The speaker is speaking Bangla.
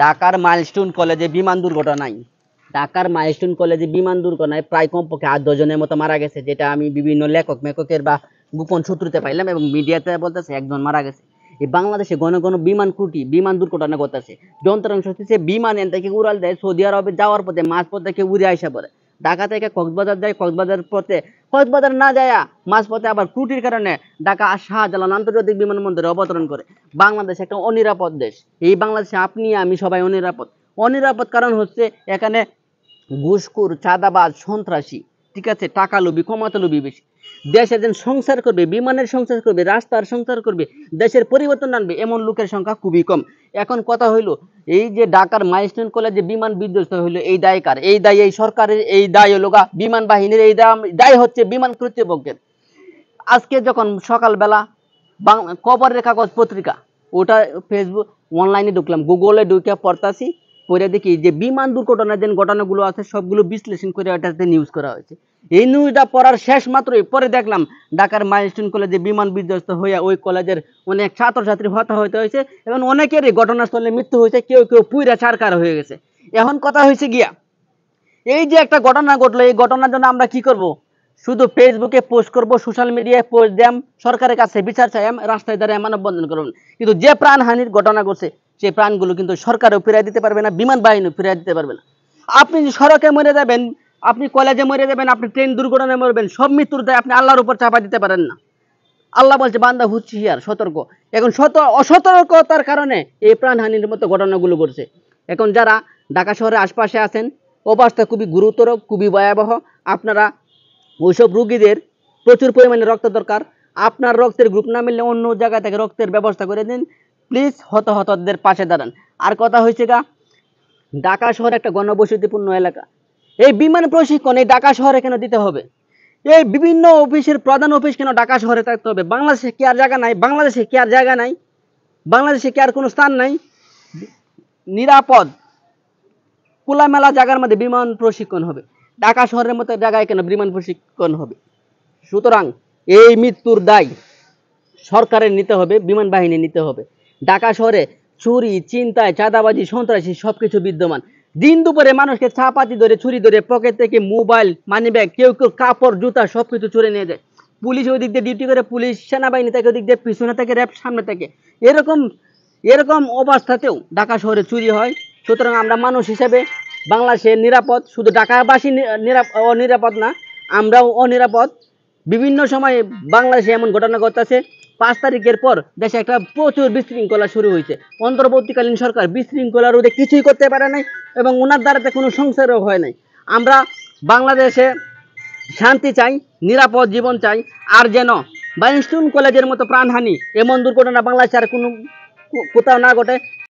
ঢাকার মাইলস্টোন কলেজে বিমান দুর্ঘটনায় প্রায় কমপক্ষে ৮-১০ জনের মতো মারা গেছে, যেটা আমি বিভিন্ন লেখক-মেখকের বা গোপন সূত্রতে পাইলাম এবং মিডিয়াতে বলতেছে একজন মারা গেছে। এই বাংলাদেশে ঘন ঘন বিমান দুর্ঘটনা ঘটতেছে। যন্ত্রাংশ হচ্ছে বিমান এন থেকে উড়াল দেয়, সৌদি আরবে যাওয়ার পথে মাঝপথ থেকে উড়ে আইসা পড়ে। ঢাকা থেকে কক্সবাজার যায়, কক্সবাজার না যায় মাঝপথে আবার ত্রুটির কারণে ঢাকা শাহজালাল আন্তর্জাতিক বিমানবন্দরে অবতরণ করে। বাংলাদেশ একটা অনিরাপদ দেশ। এই বাংলাদেশে আপনি আমি সবাই অনিরাপদ কারণ হচ্ছে এখানে ঘুষখোর, চাঁদাবাজ, সন্ত্রাসী, ঠিক আছে, টাকা লোভী, ক্ষমতা লোভী বেশি। দেশে যেন সংসার করবে, বিমানের সংসার করবে, রাস্তার সংসার করবে, দেশের পরিবর্তন আনবে, এমন লোকের সংখ্যা খুবই কম। এখন কথা হইল, এই যে ঢাকার মাইলস্টোন কলেজে বিমান বিধ্বস্ত হইলো, এই দায় কার? এই দায় এই সরকারের, এই দায় হলো বিমান বাহিনীর, এই দায় হচ্ছে বিমান কর্তৃপক্ষের। আজকে যখন সকালবেলা খবরের কাগজ পত্রিকা, ওটা ফেসবুক অনলাইনে ঢুকলাম, গুগলে ঢুকে পড়তাছি, পড়ে দেখি যে বিমান দুর্ঘটনার যে ঘটনাগুলো আছে সবগুলো বিশ্লেষণ করে ওটাতে নিউজ করা হয়েছে। এই নিউজটা পড়ার শেষ মাত্রই পরে দেখলাম ঢাকার মাইলস্টোন কলেজে বিমান বিধ্বস্ত হয়ে ওই কলেজের অনেক ছাত্রছাত্রী হতাহত হয়েছে এবং অনেকেরই ঘটনাস্থলে মৃত্যু হয়েছে, কেউ কেউ পুইরা ছারকার হয়ে গেছে। এখন কথা হয়েছে গিয়া, এই যে একটা ঘটনা ঘটলো, এই ঘটনার জন্য আমরা কি করব? শুধু ফেসবুকে পোস্ট করব, সোশ্যাল মিডিয়ায় পোস্ট দিলাম, সরকারের কাছে বিচার চাইলাম, রাস্তায় দাঁড়িয়ে মানববন্ধন করলাম। কিন্তু যে প্রাণহানির ঘটনা ঘটছে সেই প্রাণগুলো কিন্তু সরকারও ফিরিয়ে দিতে পারবে না, বিমান বাহিনীও ফিরিয়ে দিতে পারবে না। আপনি সড়কে মরে যাবেন, আপনি কলেজে মরে যাবেন, আপনি ট্রেন দুর্ঘটনায় মরবেন, সব মৃত্যুর দায় আপনি আল্লাহর উপর চাপা দিতে পারেন না। আল্লাহ বলছে বান্দা হুঁশিয়ার, সতর্ক। এখন অসতর্কতার কারণে এই প্রাণহানির মতো ঘটনাগুলো ঘটছে। এখন যারা ঢাকা শহরের আশপাশে আছেন, অবস্থা খুবই গুরুতর, খুবই ভয়াবহ। আপনারা ওইসব রুগীদের প্রচুর পরিমাণে রক্ত দরকার, আপনার রক্তের গ্রুপ না মিললে অন্য জায়গা থেকে রক্তের ব্যবস্থা করে দিন প্লিজ, হতহতদের পাশে দাঁড়ান। আর কথা হয়েছে ঢাকা শহর একটা ঘনবসতিপূর্ণ এলাকা। এই বিমান প্রশিক্ষণ এই ঢাকা শহরে কেন দিতে হবে? এই বিভিন্ন অফিসের প্রধান অফিস কেন ঢাকা শহরে থাকতে হবে? বাংলাদেশে কি আর জায়গা নাই? বাংলাদেশে কি আর কোনো স্থান নাই? নিরাপদ খোলামেলা জায়গার মধ্যে বিমান প্রশিক্ষণ হবে, ঢাকা শহরের মতো জায়গায় কেন বিমান প্রশিক্ষণ হবে? সুতরাং এই মৃত্যুর দায় সরকারের নিতে হবে, বিমান বাহিনী নিতে হবে। ঢাকা শহরে চুরি, চিন্তায়, চাঁদাবাজি, সন্ত্রাসী সবকিছু বিদ্যমান। দিন দুপুরে মানুষকে চাপাতি ধরে, ছুরি ধরে, পকেট থেকে মোবাইল, মানি ব্যাগ, কেউ কেউ কাপড়, জুতা সবকিছু চুরে নিয়ে যায়। পুলিশ ওই দিক দিয়ে ডিউটি করে, পুলিশ সেনাবাহিনী থেকে ওই দিক দিয়ে পিছনে থেকে, র্যাব সামনে থেকে। এরকম এরকম অবস্থাতেও ঢাকা শহরে চুরি হয়। সুতরাং আমরা মানুষ হিসেবে বাংলাদেশে নিরাপদ, শুধু ঢাকাবাসী অনিরাপদ না, আমরাও অনিরাপদ। বিভিন্ন সময়ে বাংলাদেশে এমন ঘটনা ঘটতেছে, 5 তারিখের পর দেশে একটা প্রচুর বিশৃঙ্খলা শুরু হয়েছে। অন্তর্বর্তীকালীন সরকার বিশৃঙ্খলা রোধে কিছুই করতে পারে নাই এবং ওনার দ্বারাতে কোনো সংসারও হয় নাই। আমরা বাংলাদেশে শান্তি চাই, নিরাপদ জীবন চাই। আর যেন মাইলস্টোন কলেজের মতো প্রাণহানি, এমন দুর্ঘটনা বাংলাদেশে আর কোনো কোথাও না ঘটে,